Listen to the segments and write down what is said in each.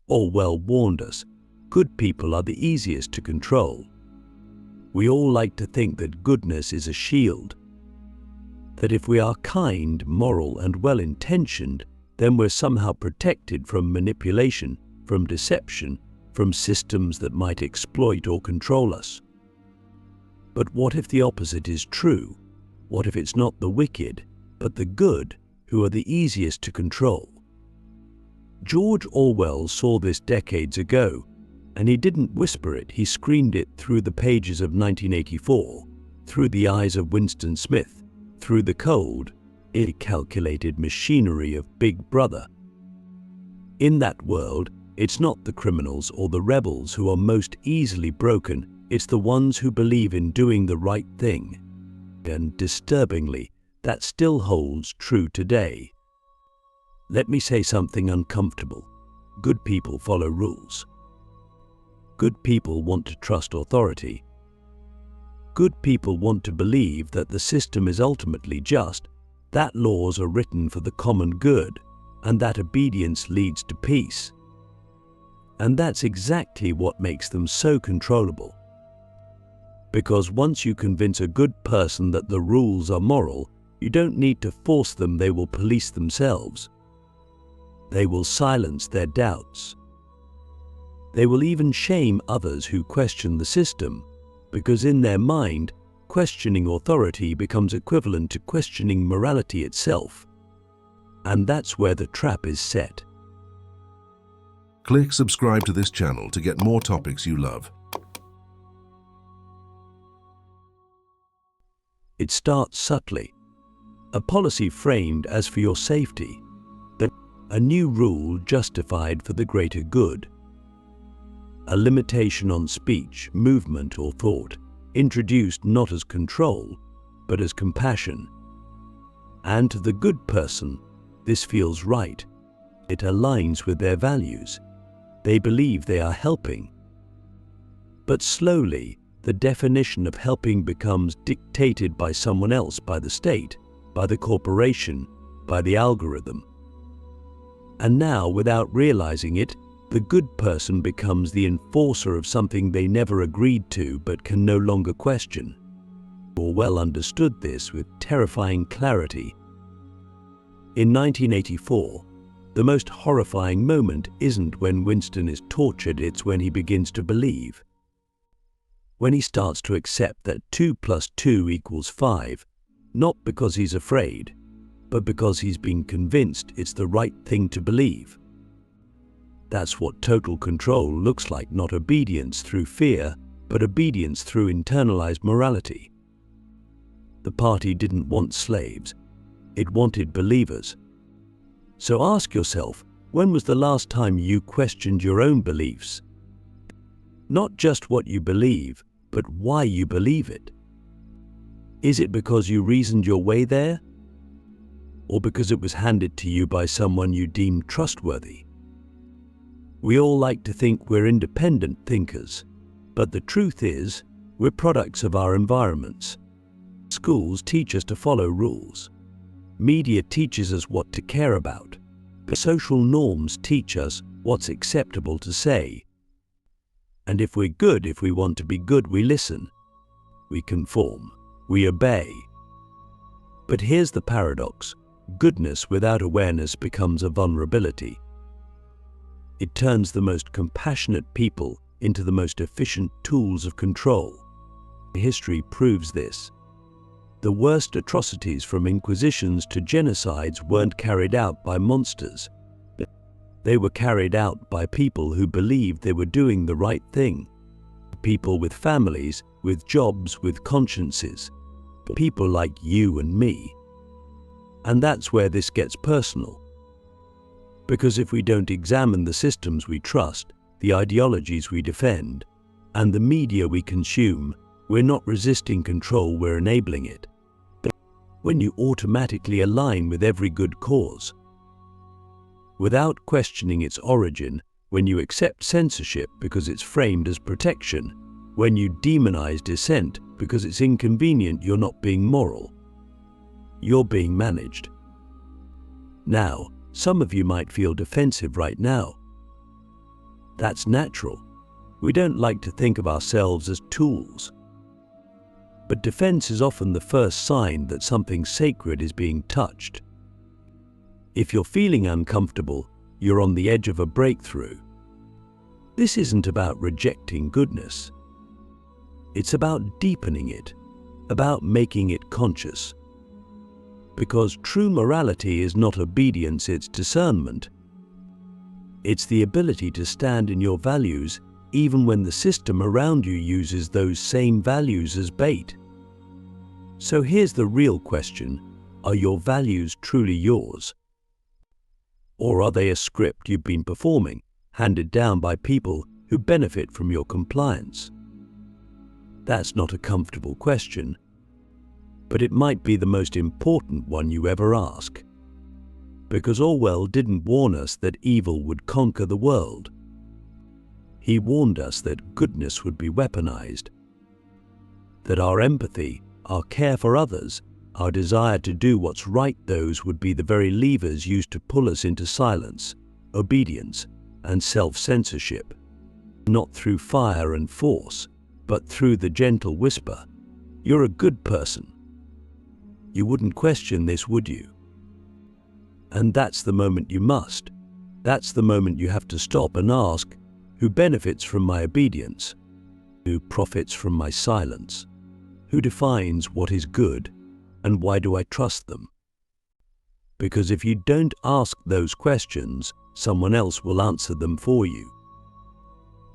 Orwell warned us, good people are the easiest to control. We all like to think that goodness is a shield, that if we are kind, moral, and well-intentioned, then we're somehow protected from manipulation, from deception, from systems that might exploit or control us. But what if the opposite is true? What if it's not the wicked, but the good, who are the easiest to control? George Orwell saw this decades ago, and he didn't whisper it, he screamed it through the pages of 1984, through the eyes of Winston Smith, through the cold, ill-calculated machinery of Big Brother. In that world, it's not the criminals or the rebels who are most easily broken, it's the ones who believe in doing the right thing. And disturbingly, that still holds true today. Let me say something uncomfortable. Good people follow rules. Good people want to trust authority. Good people want to believe that the system is ultimately just, that laws are written for the common good, and that obedience leads to peace. And that's exactly what makes them so controllable. Because once you convince a good person that the rules are moral, you don't need to force them, they will police themselves. They will silence their doubts. They will even shame others who question the system, because in their mind, questioning authority becomes equivalent to questioning morality itself. And that's where the trap is set. Click subscribe to this channel to get more topics you love. It starts subtly. A policy framed as for your safety, then a new rule justified for the greater good. A limitation on speech, movement, or thought, introduced not as control, but as compassion. And to the good person, this feels right. It aligns with their values. They believe they are helping. But slowly, the definition of helping becomes dictated by someone else, by the state, by the corporation, by the algorithm. And now, without realizing it, the good person becomes the enforcer of something they never agreed to but can no longer question. Orwell understood this with terrifying clarity. In 1984, the most horrifying moment isn't when Winston is tortured, it's when he begins to believe. When he starts to accept that 2 + 2 = 5, not because he's afraid, but because he's been convinced it's the right thing to believe. That's what total control looks like, not obedience through fear, but obedience through internalized morality. The party didn't want slaves, it wanted believers. So ask yourself, when was the last time you questioned your own beliefs? Not just what you believe, but why you believe it. Is it because you reasoned your way there? Or because it was handed to you by someone you deemed trustworthy? We all like to think we're independent thinkers, but the truth is, we're products of our environments. Schools teach us to follow rules. Media teaches us what to care about. Social norms teach us what's acceptable to say. And if we're good, if we want to be good, we listen. We conform. We obey. But here's the paradox. Goodness without awareness becomes a vulnerability. It turns the most compassionate people into the most efficient tools of control. History proves this. The worst atrocities, from inquisitions to genocides, weren't carried out by monsters. They were carried out by people who believed they were doing the right thing. People with families, with jobs, with consciences. People like you and me. And that's where this gets personal. Because if we don't examine the systems we trust, the ideologies we defend, and the media we consume, we're not resisting control, we're enabling it. When you automatically align with every good cause, without questioning its origin, when you accept censorship because it's framed as protection, when you demonize dissent because it's inconvenient, you're not being moral. You're being managed. Now, some of you might feel defensive right now. That's natural. We don't like to think of ourselves as tools. But defense is often the first sign that something sacred is being touched. If you're feeling uncomfortable, you're on the edge of a breakthrough. This isn't about rejecting goodness. It's about deepening it, about making it conscious. Because true morality is not obedience, it's discernment. It's the ability to stand in your values even when the system around you uses those same values as bait. So here's the real question: are your values truly yours? Or are they a script you've been performing, handed down by people who benefit from your compliance? That's not a comfortable question, but it might be the most important one you ever ask. Because Orwell didn't warn us that evil would conquer the world. He warned us that goodness would be weaponized, that our empathy, our care for others, our desire to do what's right, those would be the very levers used to pull us into silence, obedience, and self-censorship. Not through fire and force, but through the gentle whisper, "You're a good person." You wouldn't question this, would you? And that's the moment you must. That's the moment you have to stop and ask, who benefits from my obedience? Who profits from my silence? Who defines what is good, and why do I trust them? Because if you don't ask those questions, someone else will answer them for you.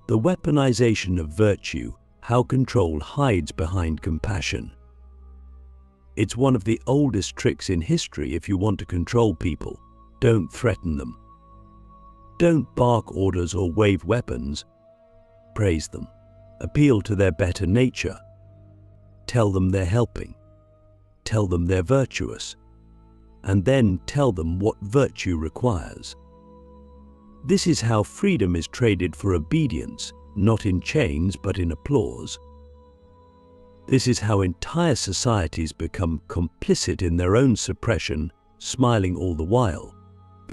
The weaponization of virtue, how control hides behind compassion. It's one of the oldest tricks in history. If you want to control people, don't threaten them. Don't bark orders or wave weapons. Praise them. Appeal to their better nature. Tell them they're helping. Tell them they're virtuous. And then tell them what virtue requires. This is how freedom is traded for obedience, not in chains but in applause. This is how entire societies become complicit in their own suppression, smiling all the while.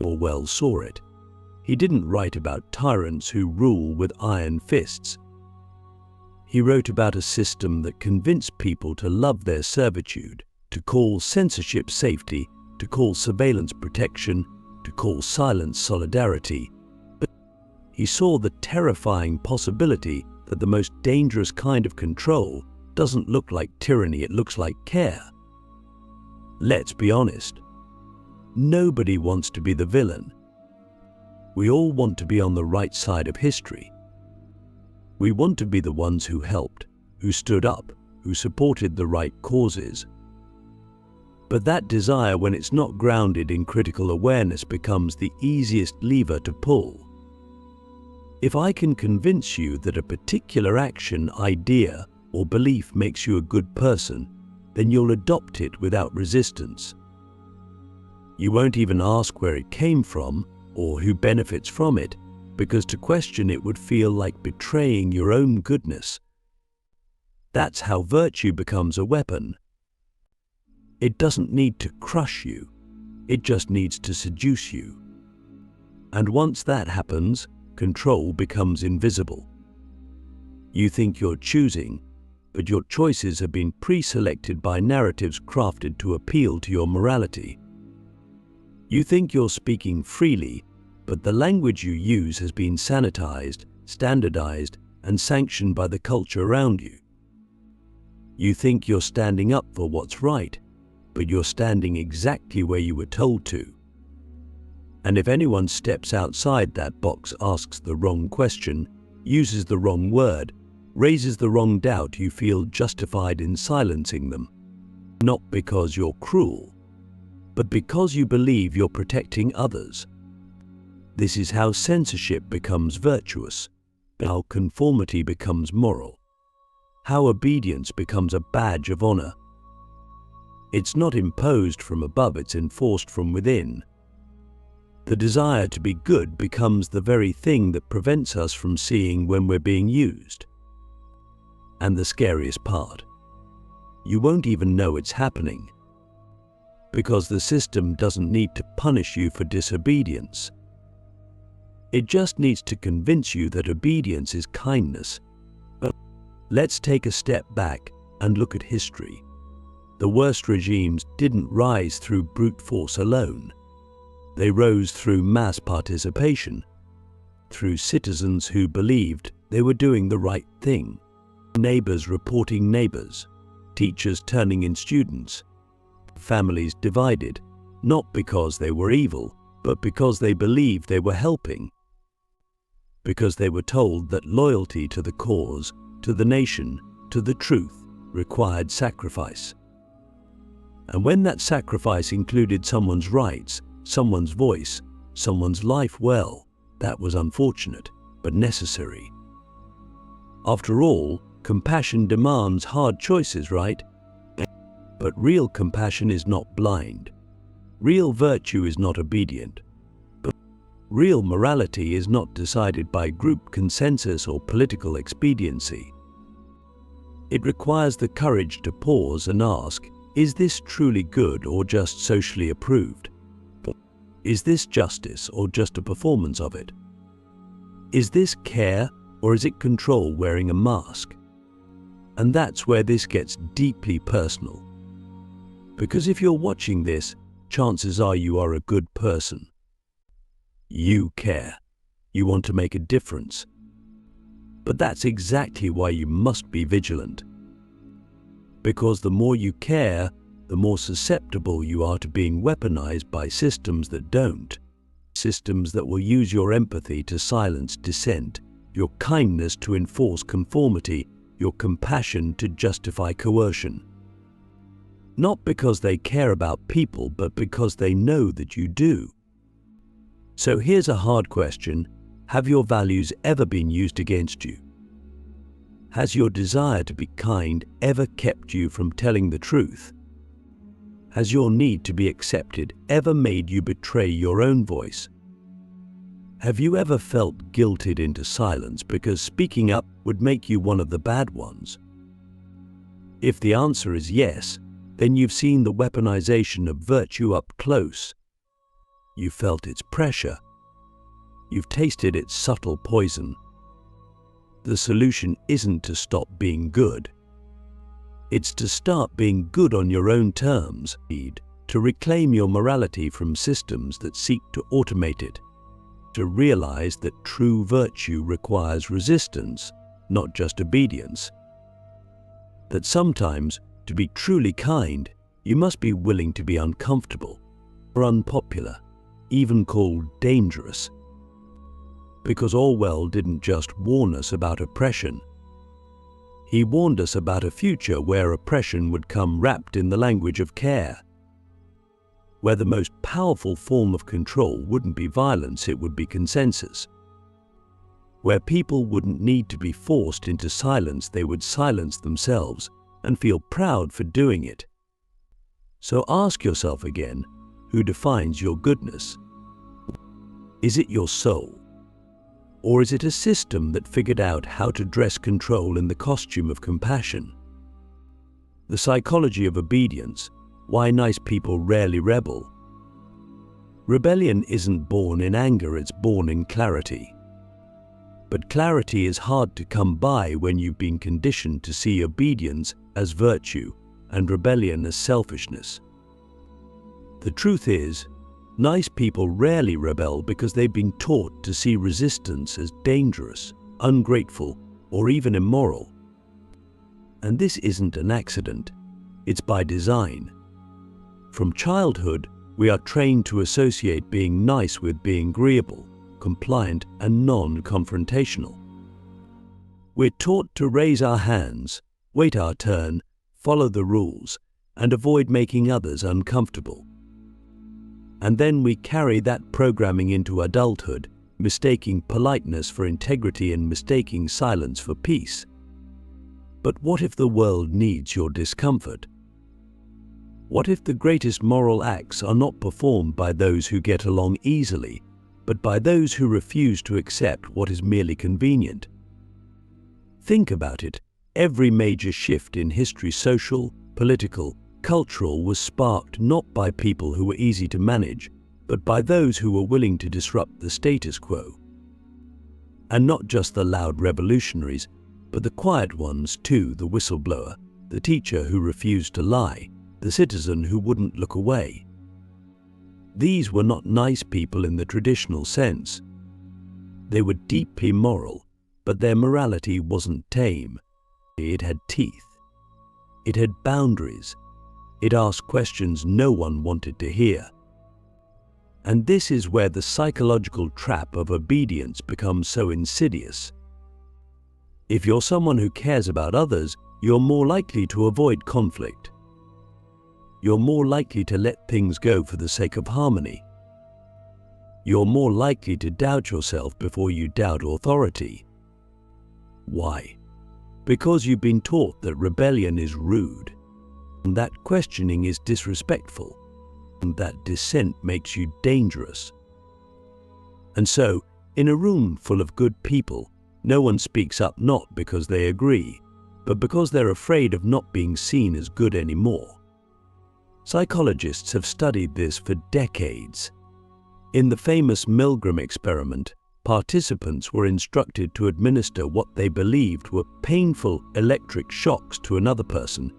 Orwell saw it. He didn't write about tyrants who rule with iron fists. He wrote about a system that convinced people to love their servitude, to call censorship safety, to call surveillance protection, to call silence solidarity. But he saw the terrifying possibility that the most dangerous kind of control doesn't look like tyranny, it looks like care. Let's be honest. Nobody wants to be the villain. We all want to be on the right side of history. We want to be the ones who helped, who stood up, who supported the right causes. But that desire, when it's not grounded in critical awareness, becomes the easiest lever to pull. If I can convince you that a particular action, idea, or belief makes you a good person, then you'll adopt it without resistance. You won't even ask where it came from or who benefits from it, because to question it would feel like betraying your own goodness. That's how virtue becomes a weapon. It doesn't need to crush you, it just needs to seduce you. And once that happens, control becomes invisible. You think you're choosing, but your choices have been pre-selected by narratives crafted to appeal to your morality. You think you're speaking freely, but the language you use has been sanitized, standardized, and sanctioned by the culture around you. You think you're standing up for what's right, but you're standing exactly where you were told to. And if anyone steps outside that box, asks the wrong question, uses the wrong word, raises the wrong doubt, you feel justified in silencing them. Not because you're cruel, but because you believe you're protecting others. This is how censorship becomes virtuous, how conformity becomes moral, how obedience becomes a badge of honor. It's not imposed from above, it's enforced from within. The desire to be good becomes the very thing that prevents us from seeing when we're being used. And the scariest part, you won't even know it's happening, because the system doesn't need to punish you for disobedience. It just needs to convince you that obedience is kindness. But let's take a step back and look at history. The worst regimes didn't rise through brute force alone. They rose through mass participation, through citizens who believed they were doing the right thing, neighbors reporting neighbors, teachers turning in students, families divided, not because they were evil, but because they believed they were helping, because they were told that loyalty to the cause, to the nation, to the truth required sacrifice. And when that sacrifice included someone's rights, someone's voice, someone's life, well, that was unfortunate, but necessary. After all, compassion demands hard choices, right? But real compassion is not blind. Real virtue is not obedient. But real morality is not decided by group consensus or political expediency. It requires the courage to pause and ask, is this truly good or just socially approved? Is this justice or just a performance of it? Is this care or is it control wearing a mask? And that's where this gets deeply personal. Because if you're watching this, chances are you are a good person. You care. You want to make a difference. But that's exactly why you must be vigilant. Because the more you care, the more susceptible you are to being weaponized by systems that don't. Systems that will use your empathy to silence dissent, your kindness to enforce conformity, your compassion to justify coercion. Not because they care about people, but because they know that you do. So here's a hard question. Have your values ever been used against you? Has your desire to be kind ever kept you from telling the truth? Has your need to be accepted ever made you betray your own voice? Have you ever felt guilted into silence because speaking up would make you one of the bad ones? If the answer is yes, then you've seen the weaponization of virtue up close. You've felt its pressure. You've tasted its subtle poison. The solution isn't to stop being good. It's to start being good on your own terms, to reclaim your morality from systems that seek to automate it, to realize that true virtue requires resistance, not just obedience. That sometimes, to be truly kind, you must be willing to be uncomfortable or unpopular, even called dangerous. Because Orwell didn't just warn us about oppression. He warned us about a future where oppression would come wrapped in the language of care, where the most powerful form of control wouldn't be violence, it would be consensus, where people wouldn't need to be forced into silence, they would silence themselves and feel proud for doing it. So ask yourself again, who defines your goodness? Is it your soul? Or is it a system that figured out how to dress control in the costume of compassion? The psychology of obedience, why nice people rarely rebel. Rebellion isn't born in anger, it's born in clarity. But clarity is hard to come by when you've been conditioned to see obedience as virtue and rebellion as selfishness. The truth is, nice people rarely rebel because they've been taught to see resistance as dangerous, ungrateful, or even immoral. And this isn't an accident, it's by design. From childhood, we are trained to associate being nice with being agreeable, compliant, and non-confrontational. We're taught to raise our hands, wait our turn, follow the rules, and avoid making others uncomfortable. And then we carry that programming into adulthood, mistaking politeness for integrity and mistaking silence for peace. But what if the world needs your discomfort? What if the greatest moral acts are not performed by those who get along easily, but by those who refuse to accept what is merely convenient? Think about it. Every major shift in history, social, political, cultural, was sparked not by people who were easy to manage, but by those who were willing to disrupt the status quo. And not just the loud revolutionaries, but the quiet ones too, the whistleblower, the teacher who refused to lie, the citizen who wouldn't look away. These were not nice people in the traditional sense. They were deeply moral, but their morality wasn't tame. It had teeth. It had boundaries. It asked questions no one wanted to hear. And this is where the psychological trap of obedience becomes so insidious. If you're someone who cares about others, you're more likely to avoid conflict. You're more likely to let things go for the sake of harmony. You're more likely to doubt yourself before you doubt authority. Why? Because you've been taught that rebellion is rude, and that questioning is disrespectful, and that dissent makes you dangerous. And so, in a room full of good people, no one speaks up not because they agree, but because they're afraid of not being seen as good anymore. Psychologists have studied this for decades. In the famous Milgram experiment, participants were instructed to administer what they believed were painful electric shocks to another person,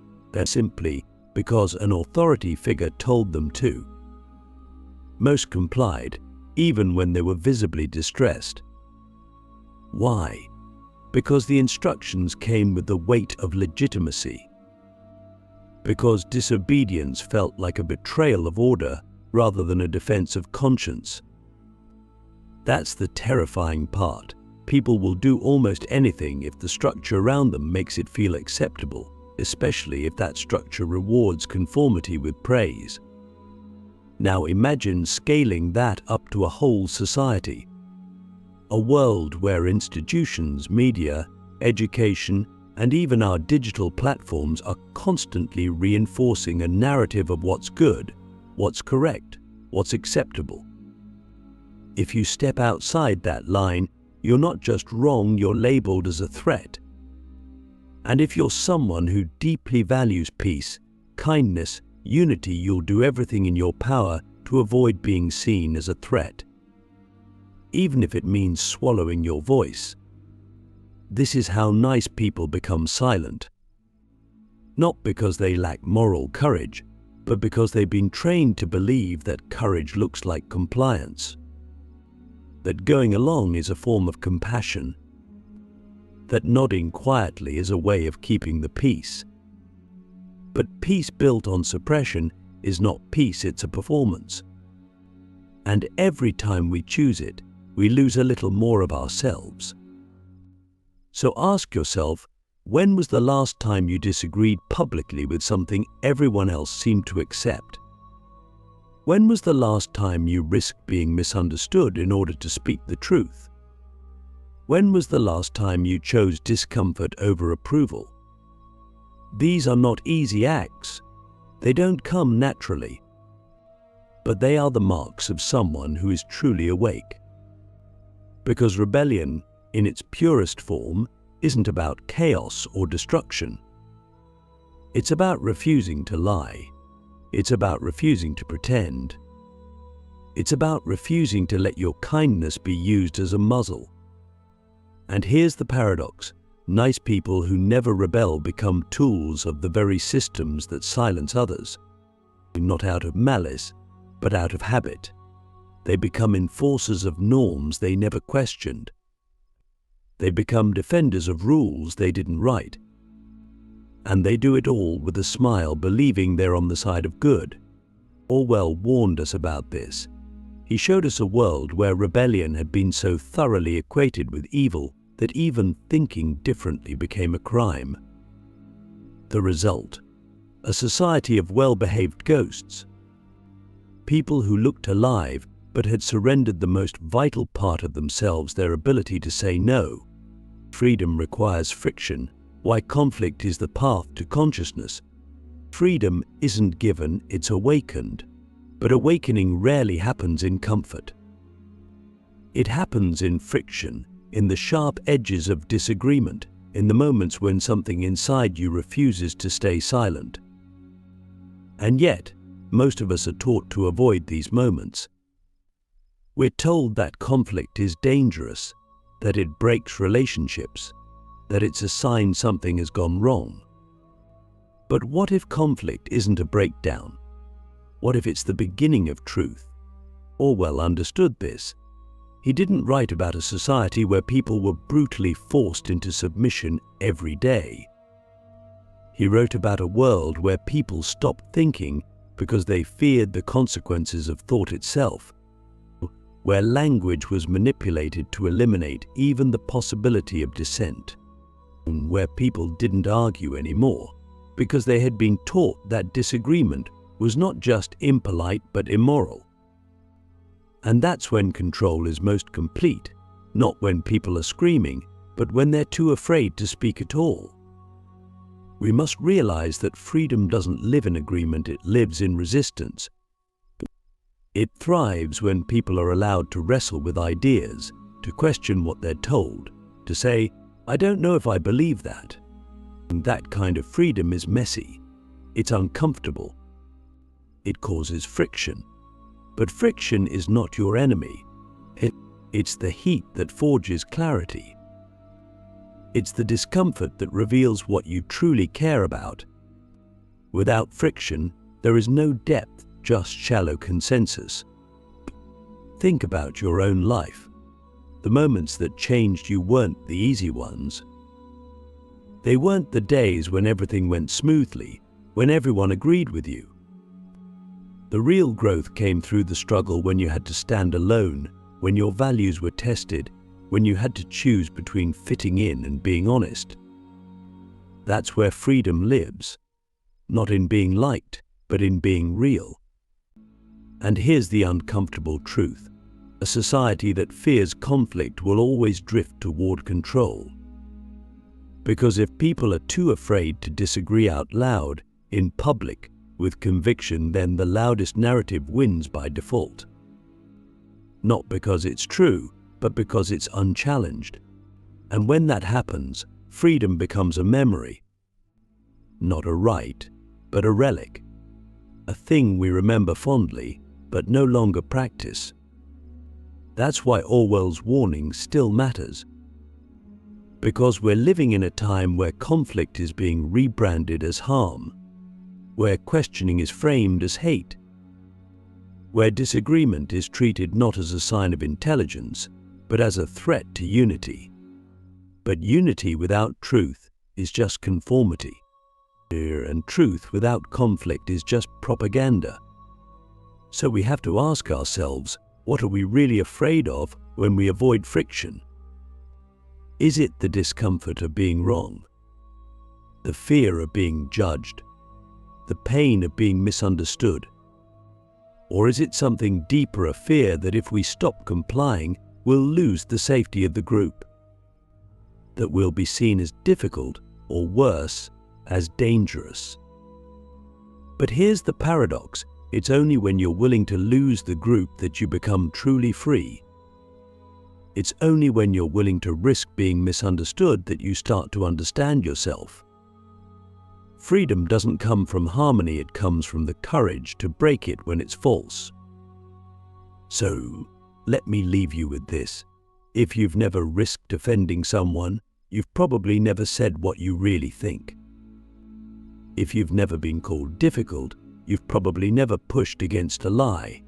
simply because an authority figure told them to. Most complied, even when they were visibly distressed. Why? Because the instructions came with the weight of legitimacy. Because disobedience felt like a betrayal of order rather than a defense of conscience. That's the terrifying part. People will do almost anything if the structure around them makes it feel acceptable, especially if that structure rewards conformity with praise. Now imagine scaling that up to a whole society. A world where institutions, media, education, and even our digital platforms are constantly reinforcing a narrative of what's good, what's correct, what's acceptable. If you step outside that line, you're not just wrong, you're labeled as a threat. And if you're someone who deeply values peace, kindness, unity, you'll do everything in your power to avoid being seen as a threat, even if it means swallowing your voice. This is how nice people become silent. Not because they lack moral courage, but because they've been trained to believe that courage looks like compliance. That going along is a form of compassion. That nodding quietly is a way of keeping the peace. But peace built on suppression is not peace, it's a performance. And every time we choose it, we lose a little more of ourselves. So ask yourself, when was the last time you disagreed publicly with something everyone else seemed to accept? When was the last time you risked being misunderstood in order to speak the truth? When was the last time you chose discomfort over approval? These are not easy acts. They don't come naturally. But they are the marks of someone who is truly awake. Because rebellion, in its purest form, isn't about chaos or destruction. It's about refusing to lie. It's about refusing to pretend. It's about refusing to let your kindness be used as a muzzle. And here's the paradox. Nice people who never rebel become tools of the very systems that silence others. Not out of malice, but out of habit. They become enforcers of norms they never questioned. They become defenders of rules they didn't write. And they do it all with a smile, believing they're on the side of good. Orwell warned us about this. He showed us a world where rebellion had been so thoroughly equated with evil that even thinking differently became a crime. The result? A society of well-behaved ghosts. People who looked alive but had surrendered the most vital part of themselves, their ability to say no. Freedom requires friction. Why conflict is the path to consciousness. Freedom isn't given, it's awakened. But awakening rarely happens in comfort. It happens in friction, in the sharp edges of disagreement, in the moments when something inside you refuses to stay silent. And yet, most of us are taught to avoid these moments. We're told that conflict is dangerous, that it breaks relationships, that it's a sign something has gone wrong. But what if conflict isn't a breakdown? What if it's the beginning of truth? Orwell understood this. He didn't write about a society where people were brutally forced into submission every day. He wrote about a world where people stopped thinking because they feared the consequences of thought itself, where language was manipulated to eliminate even the possibility of dissent, where people didn't argue anymore because they had been taught that disagreement was not just impolite but immoral. And that's when control is most complete, not when people are screaming, but when they're too afraid to speak at all. We must realize that freedom doesn't live in agreement, it lives in resistance. It thrives when people are allowed to wrestle with ideas, to question what they're told, to say, "I don't know if I believe that." And that kind of freedom is messy. It's uncomfortable. It causes friction. But friction is not your enemy. It's the heat that forges clarity. It's the discomfort that reveals what you truly care about. Without friction, there is no depth, just shallow consensus. Think about your own life. The moments that changed you weren't the easy ones. They weren't the days when everything went smoothly, when everyone agreed with you. The real growth came through the struggle when you had to stand alone, when your values were tested, when you had to choose between fitting in and being honest. That's where freedom lives, not in being liked, but in being real. And here's the uncomfortable truth. A society that fears conflict will always drift toward control. Because if people are too afraid to disagree out loud, in public, with conviction, then the loudest narrative wins by default. Not because it's true, but because it's unchallenged. And when that happens, freedom becomes a memory. Not a right, but a relic. A thing we remember fondly, but no longer practice. That's why Orwell's warning still matters. Because we're living in a time where conflict is being rebranded as harm, where questioning is framed as hate, where disagreement is treated not as a sign of intelligence, but as a threat to unity. But unity without truth is just conformity, and truth without conflict is just propaganda. So we have to ask ourselves, what are we really afraid of when we avoid friction? Is it the discomfort of being wrong, the fear of being judged, the pain of being misunderstood? Or is it something deeper, a fear that if we stop complying, we'll lose the safety of the group? That we'll be seen as difficult, or worse, as dangerous? But here's the paradox. It's only when you're willing to lose the group that you become truly free. It's only when you're willing to risk being misunderstood that you start to understand yourself. Freedom doesn't come from harmony, it comes from the courage to break it when it's false. So, let me leave you with this. If you've never risked offending someone, you've probably never said what you really think. If you've never been called difficult, you've probably never pushed against a lie.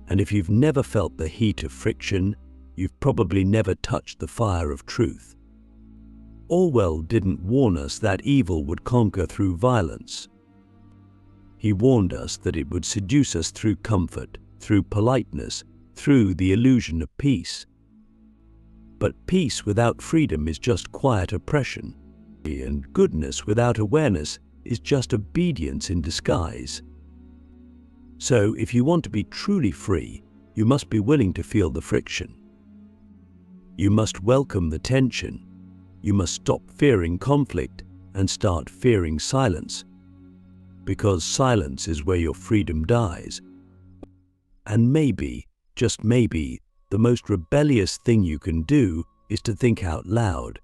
And if you've never felt the heat of friction, you've probably never touched the fire of truth. Orwell didn't warn us that evil would conquer through violence. He warned us that it would seduce us through comfort, through politeness, through the illusion of peace. But peace without freedom is just quiet oppression, and goodness without awareness is just obedience in disguise. So if you want to be truly free, you must be willing to feel the friction. You must welcome the tension. You must stop fearing conflict and start fearing silence, because silence is where your freedom dies. And maybe, just maybe, the most rebellious thing you can do is to think out loud.